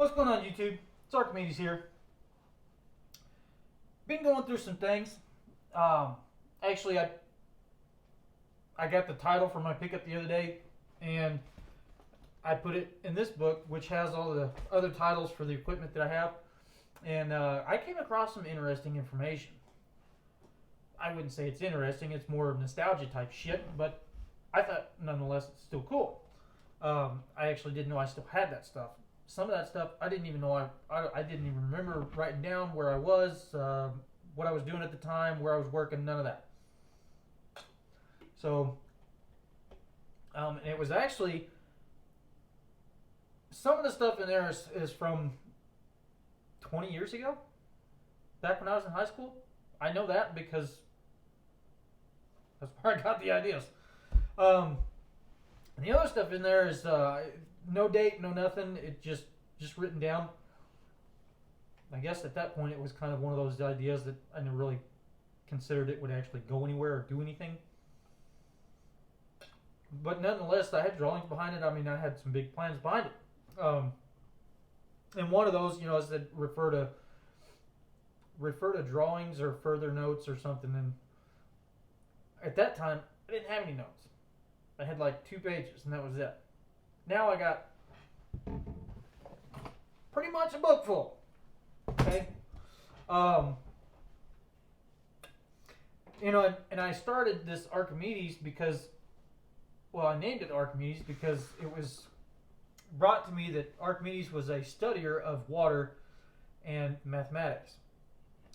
What's going on, YouTube? It's Archimedes here. Been going through some things. Um, actually, I got the title for my pickup the other day, and I put it in this book, which has all the other titles for the equipment that I have. And I came across some interesting information. I wouldn't say it's interesting; it's more nostalgia type shit. But I thought, nonetheless, it's still cool. I actually didn't know I still had that stuff. Some of that stuff I didn't even know. I didn't even remember writing down where I was, what I was doing at the time, where I was working, none of that. So, and it was actually, some of the stuff in there is from 20 years ago, back when I was in high school. I know that because that's where I got the ideas. And the other stuff in there is no date, no nothing. It just written down. I guess at that point it was kind of one of those ideas that I never really considered it would actually go anywhere or do anything. But nonetheless, I had drawings behind it. I mean, I had some big plans behind it. And one of those, is that refer to drawings or further notes or something. And at that time, I didn't have any notes. I had like 2 pages, and that was it. Now I got pretty much a book full. Okay. And I started this Archimedes because, well, I named it Archimedes because it was brought to me that Archimedes was a studier of water and mathematics.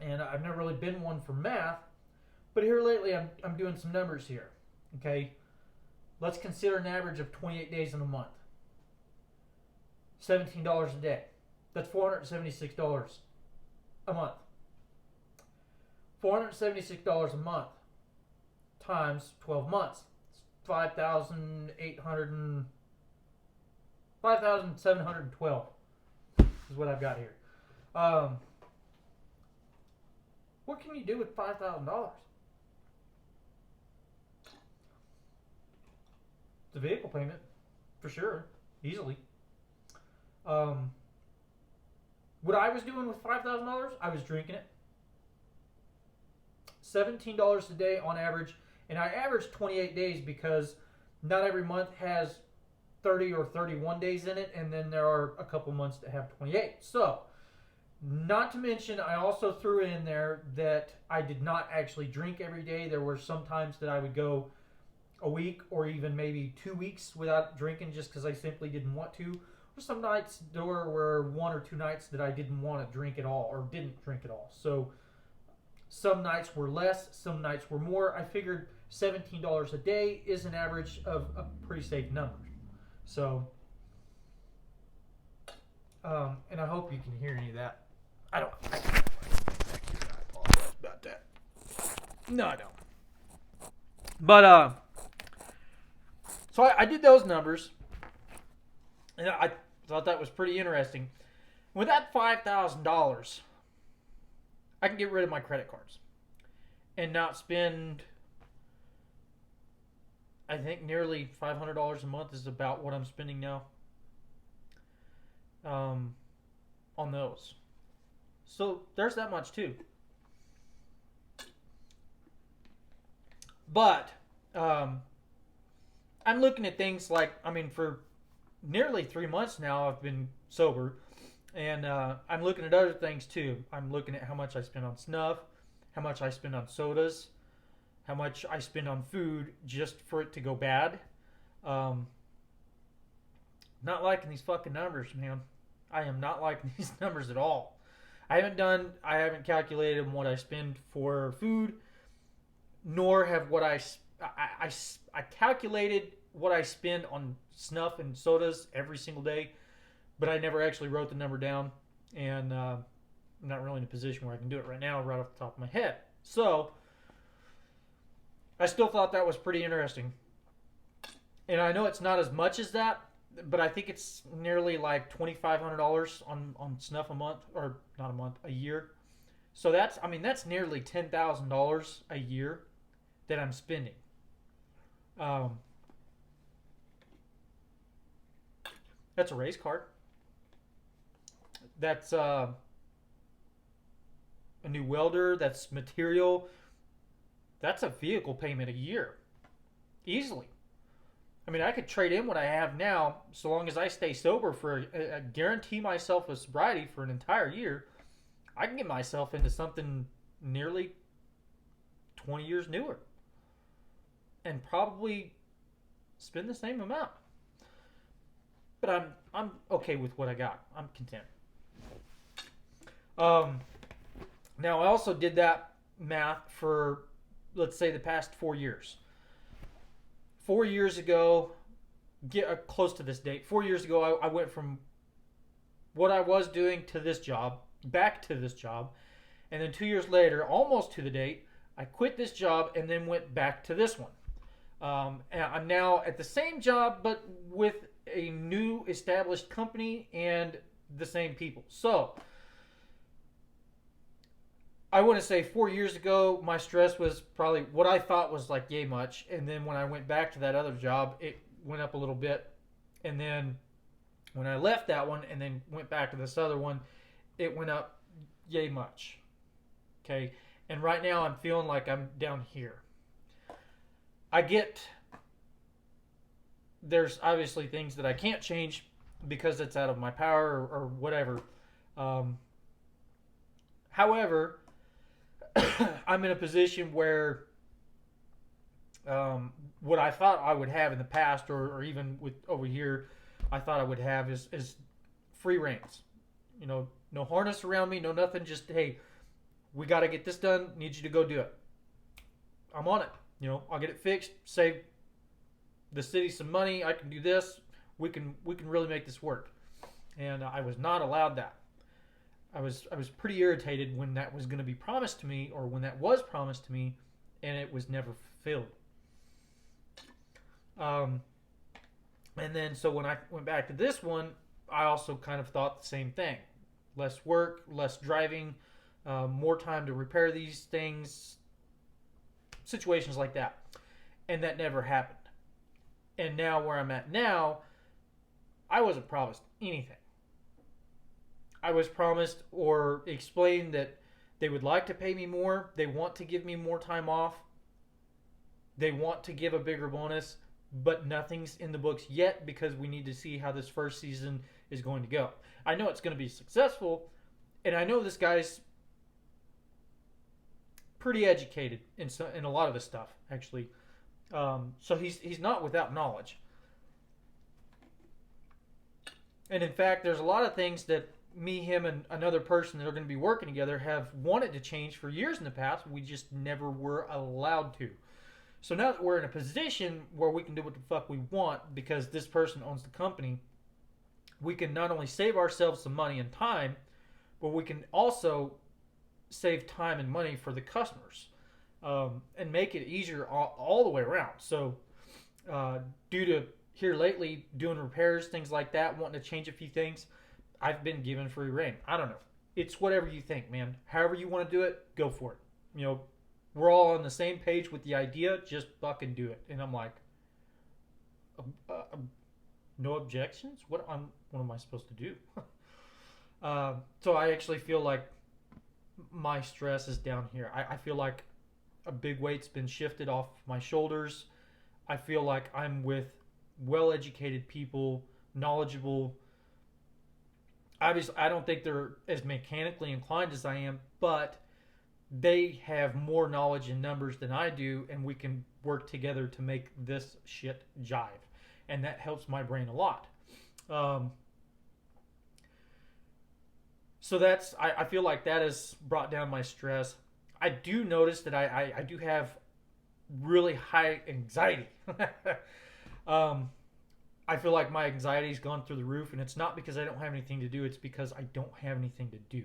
And I've never really been one for math, but here lately I'm doing some numbers here. Okay. Let's consider an average of 28 days in a month. $17 a day. That's $476 a month. $476 a month times 12 months. It's 5,712 is what I've got here. What can you do with $5,000? It's a vehicle payment, for sure, easily. What I was doing with $5,000, I was drinking it. $17 a day on average, and I averaged 28 days because not every month has 30 or 31 days in it, and then there are a couple months that have 28. So, not to mention, I also threw in there that I did not actually drink every day. There were some times that I would go a week or even maybe 2 weeks without drinking just because I simply didn't want to. Or some nights there were 1 or 2 nights that I didn't want to drink at all or didn't drink at all. So some nights were less, some nights were more. I figured $17 a day is an average of a pretty safe number. So, and I hope you can hear any of that. I apologize about that. No, I don't. But, so I did those numbers, and I thought that was pretty interesting. With that $5,000, I can get rid of my credit cards and not spend, I think, nearly $500 a month is about what I'm spending now on those. So there's that much too. But I'm looking at things like, for nearly 3 months now I've been sober, and I'm looking at other things too. I'm looking at how much I spend on snuff, how much I spend on sodas, how much I spend on food just for it to go bad. Not liking these fucking numbers, man. I am not liking these numbers at all. I haven't calculated what I spend for food, nor have what I calculated what I spend on snuff and sodas every single day, but I never actually wrote the number down, and I'm not really in a position where I can do it right now, right off the top of my head. So, I still thought that was pretty interesting. And I know it's not as much as that, but I think it's nearly like $2,500 on snuff a month, or not a month, a year. So that's nearly $10,000 a year that I'm spending. That's a race card. That's a new welder. That's material. That's a vehicle payment a year, easily. I mean, I could trade in what I have now, so long as I stay sober for guarantee myself a sobriety for an entire year. I can get myself into something nearly 20 years newer, and probably spend the same amount. But I'm okay with what I got. I'm content. Um, Now I also did that math for, let's say, the past 4 years. 4 years ago, get close to this date. 4 years ago, I went from what I was doing to this job, back to this job, and then 2 years later, almost to the date, I quit this job and then went back to this one. And I'm now at the same job, but with a new established company and the same people. So I want to say 4 years ago, my stress was probably what I thought was like yay much. And then when I went back to that other job, it went up a little bit. And then when I left that one and then went back to this other one, it went up yay much. Okay. And right now I'm feeling like I'm down here. There's obviously things that I can't change because it's out of my power or whatever. However, I'm in a position where what I thought I would have in the past, or even with over here, I thought I would have is free reins. No harness around me, no nothing. Just hey, we got to get this done. Need you to go do it. I'm on it. I'll get it fixed. Save the city some money. I can do this. We can really make this work. And I was not allowed that. I was pretty irritated when that was going to be promised to me, or when that was promised to me, and it was never fulfilled. And then so when I went back to this one, I also kind of thought the same thing: less work, less driving, more time to repair these things, situations like that, and that never happened. And now where I'm at now, I wasn't promised anything. I was promised or explained that they would like to pay me more. They want to give me more time off. They want to give a bigger bonus, but nothing's in the books yet because we need to see how this first season is going to go. I know it's going to be successful, and I know this guy's pretty educated in a lot of this stuff, actually. So he's not without knowledge. And in fact, there's a lot of things that me, him, and another person that are going to be working together have wanted to change for years in the past. We just never were allowed to. So now that we're in a position where we can do what the fuck we want because this person owns the company, we can not only save ourselves some money and time, but we can also save time and money for the customers, and make it easier all the way around. So due to here lately doing repairs, things like that, wanting to change a few things, I've been given free reign. I don't know. It's whatever you think, man. However you want to do it, go for it. We're all on the same page with the idea. Just fucking do it. And I'm like, no objections? What am I supposed to do? So I actually feel like my stress is down here. I feel like a big weight's been shifted off my shoulders. I feel like I'm with well-educated people, knowledgeable. Obviously, I don't think they're as mechanically inclined as I am, but they have more knowledge in numbers than I do, and we can work together to make this shit jive. And that helps my brain a lot. So I feel like that has brought down my stress. I do notice that I do have really high anxiety. I feel like my anxiety's gone through the roof, and it's not because I don't have anything to do. It's because I don't have anything to do.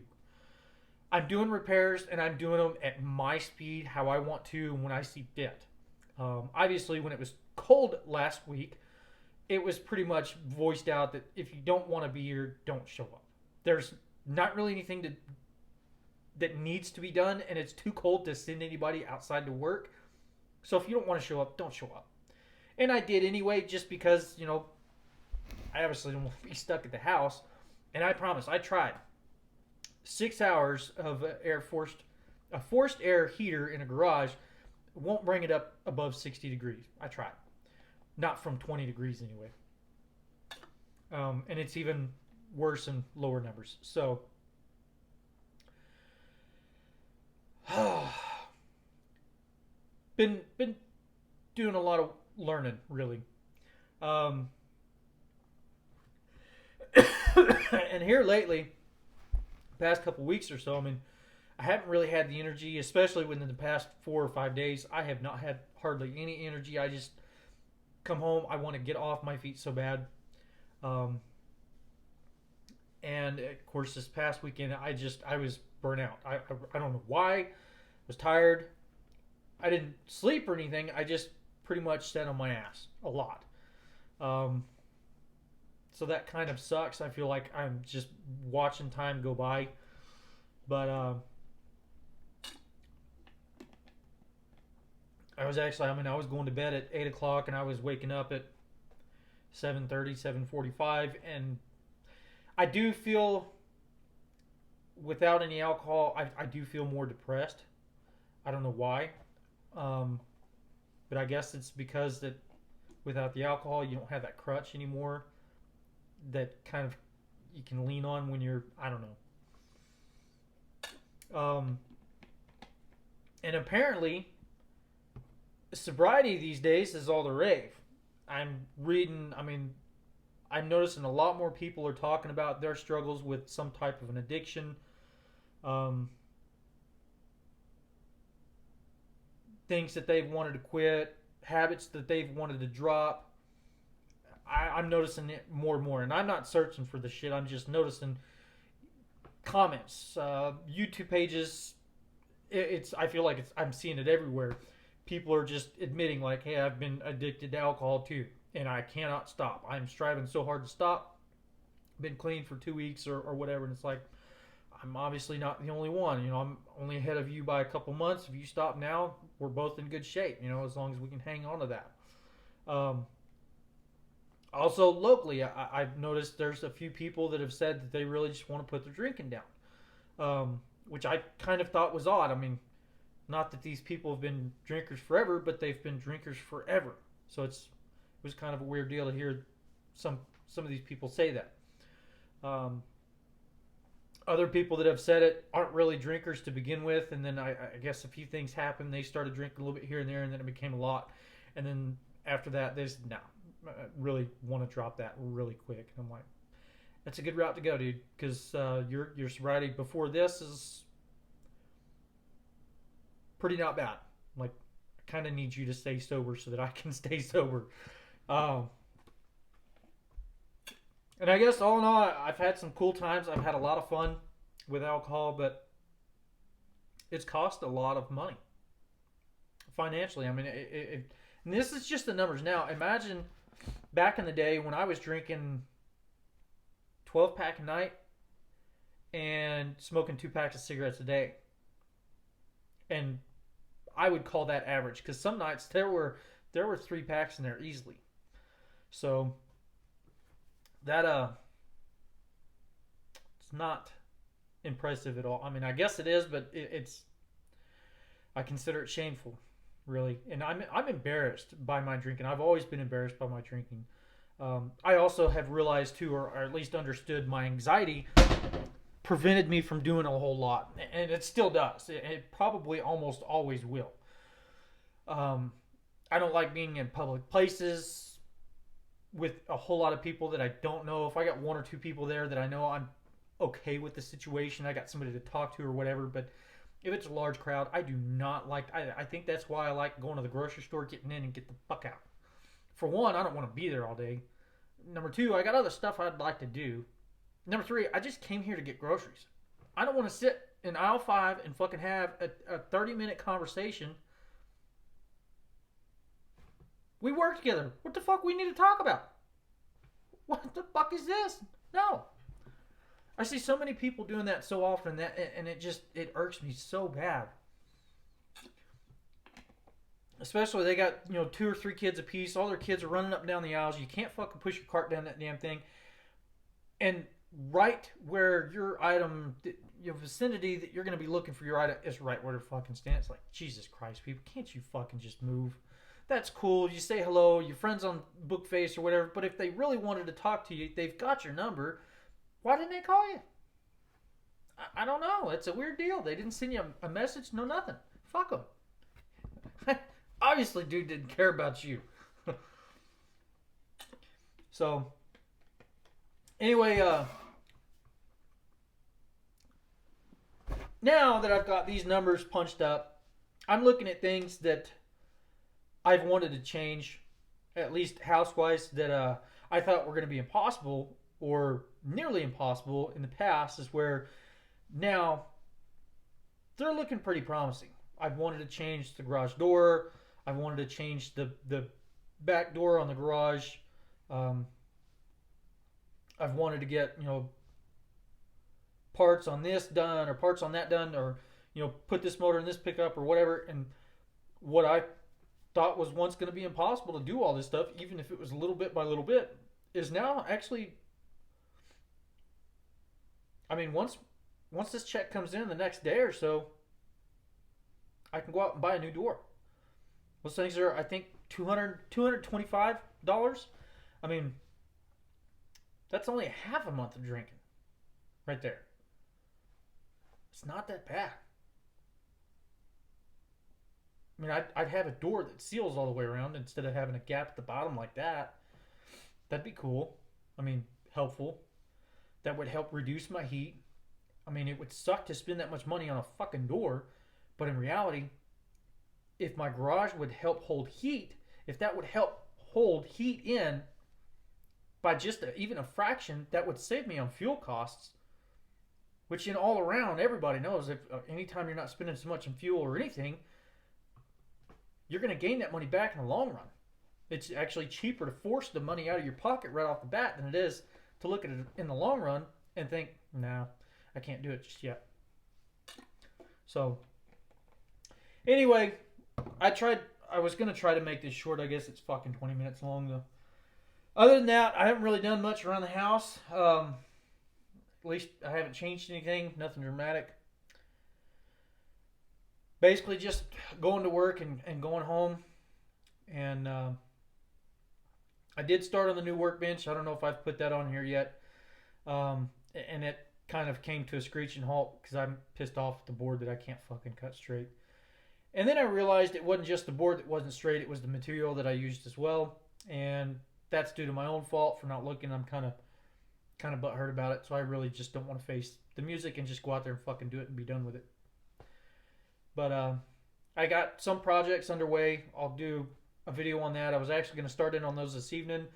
I'm doing repairs, and I'm doing them at my speed, how I want to, and when I see fit. Obviously, when it was cold last week, it was pretty much voiced out that if you don't want to be here, don't show up. There's not really anything that needs to be done, and it's too cold to send anybody outside to work. So if you don't want to show up, don't show up. And I did anyway, just because, I obviously don't want to be stuck at the house. And I promise, I tried. 6 hours of a forced air heater in a garage won't bring it up above 60 degrees. I tried. Not from 20 degrees anyway. And it's even worse in lower numbers. So, been doing a lot of learning, really. Um, and here lately, past couple weeks or so, I mean, I haven't really had the energy, especially within the past 4 or 5 days. I have not had hardly any energy. I just come home. I want to get off my feet so bad. And of course, this past weekend, I was burnt out. I don't know why. I was tired. I didn't sleep or anything. I just pretty much sat on my ass a lot. So that kind of sucks. I feel like I'm just watching time go by. But I was going to bed at 8 o'clock and I was waking up at 7:30, 7:45. And I do feel, without any alcohol, I do feel more depressed. I don't know why. But I guess it's because that without the alcohol, you don't have that crutch anymore that kind of you can lean on when you're, I don't know. And apparently, sobriety these days is all the rave. I'm noticing a lot more people are talking about their struggles with some type of an addiction. Things that they've wanted to quit, habits that they've wanted to drop. I'm noticing it more and more, and I'm not searching for the shit. I'm just noticing comments, YouTube pages. I feel like I'm seeing it everywhere. People are just admitting, like, hey, I've been addicted to alcohol too, and I cannot stop. I'm striving so hard to stop. Been clean for 2 weeks or whatever, and it's like, I'm obviously not the only one. I'm only ahead of you by a couple months. If you stop now, we're both in good shape, as long as we can hang on to that. Also, locally, I've noticed there's a few people that have said that they really just want to put their drinking down, which I kind of thought was odd. I mean, not that these people have been drinkers forever, but they've been drinkers forever. So it was kind of a weird deal to hear some of these people say that. Other people that have said it aren't really drinkers to begin with, and then I guess a few things happened. They started drinking a little bit here and there, and then it became a lot. And then after that, they said, no, I really want to drop that really quick. And I'm like, that's a good route to go, dude, because your sobriety before this is pretty not bad. Like, I kind of need you to stay sober so that I can stay sober. And I guess all in all, I've had some cool times. I've had a lot of fun with alcohol, but it's cost a lot of money financially. I mean, and this is just the numbers. Now, imagine back in the day when I was drinking 12-pack a night and smoking 2 packs of cigarettes a day. And I would call that average, because some nights there were 3 packs in there easily. So that it's not impressive at all. I mean, I guess it is, but I consider it shameful, really. And I'm embarrassed by my drinking. I've always been embarrassed by my drinking. I also have realized too, or at least understood, my anxiety prevented me from doing a whole lot, and it still does. It probably almost always will. I don't like being in public places with a whole lot of people that I don't know. If I got 1 or 2 people there that I know I'm okay with the situation, I got somebody to talk to or whatever. But if it's a large crowd, I do not like. I think that's why I like going to the grocery store, getting in, and get the fuck out. For one, I don't want to be there all day. Number 2, I got other stuff I'd like to do. Number 3, I just came here to get groceries. I don't want to sit in aisle 5 and fucking have a 30-minute conversation. We work together. What the fuck we need to talk about? What the fuck is this? No. I see so many people doing that so often, and it irks me so bad. Especially they got 2 or 3 kids apiece. All their kids are running up and down the aisles. You can't fucking push your cart down that damn thing. And right where your item, your vicinity that you're going to be looking for your item is right where they're fucking standing. It's like, Jesus Christ, people, can't you fucking just move? That's cool. You say hello, your friends on Bookface or whatever, but if they really wanted to talk to you, they've got your number. Why didn't they call you? I don't know. It's a weird deal. They didn't send you a message, no nothing. Fuck them. Obviously, dude didn't care about you. So, anyway, now that I've got these numbers punched up, I'm looking at things that I've wanted to change, at least house-wise, that I thought were going to be impossible or nearly impossible in the past, is where now they're looking pretty promising. I've wanted to change the garage door. I've wanted to change the back door on the garage. I've wanted to get, parts on this done or parts on that done, or, put this motor in this pickup or whatever. And what I thought was once going to be impossible to do all this stuff, even if it was little bit by little bit, is now actually, I mean, once this check comes in the next day or so, I can go out and buy a new door. Those things are, I think, $225. I mean, that's only half a month of drinking right there. It's not that bad. I mean, I'd have a door that seals all the way around instead of having a gap at the bottom like that. That'd be cool. I mean, helpful. That would help reduce my heat. I mean, it would suck to spend that much money on a fucking door, but in reality, if my garage would help hold heat, if that would help hold heat in by just even a fraction, that would save me on fuel costs, which in all around, everybody knows if anytime you're not spending so much on fuel or anything, you're going to gain that money back in the long run. It's actually cheaper to force the money out of your pocket right off the bat than it is to look at it in the long run and think, nah, I can't do it just yet. So, anyway, I was going to try to make this short. I guess it's fucking 20 minutes long, though. Other than that, I haven't really done much around the house. At least I haven't changed anything. Nothing dramatic. Basically just going to work and going home. And I did start on the new workbench. I don't know if I've put that on here yet. And it kind of came to a screeching halt because I'm pissed off at the board that I can't fucking cut straight. And then I realized it wasn't just the board that wasn't straight. It was the material that I used as well. And that's due to my own fault for not looking. I'm kind of butthurt about it. So I really just don't want to face the music and just go out there and fucking do it and be done with it. But I got some projects underway. I'll do a video on that. I was actually going to start in on those this evening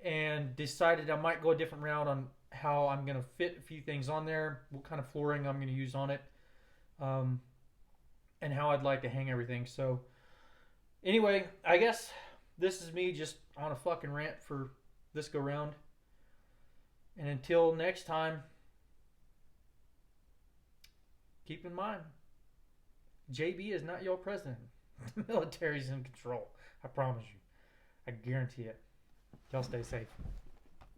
and decided I might go a different route on how I'm going to fit a few things on there, what kind of flooring I'm going to use on it, and how I'd like to hang everything. So anyway, I guess this is me just on a fucking rant for this go round. And until next time, keep in mind, JB is not your president. The military's in control. I promise you. I guarantee it. Y'all stay safe.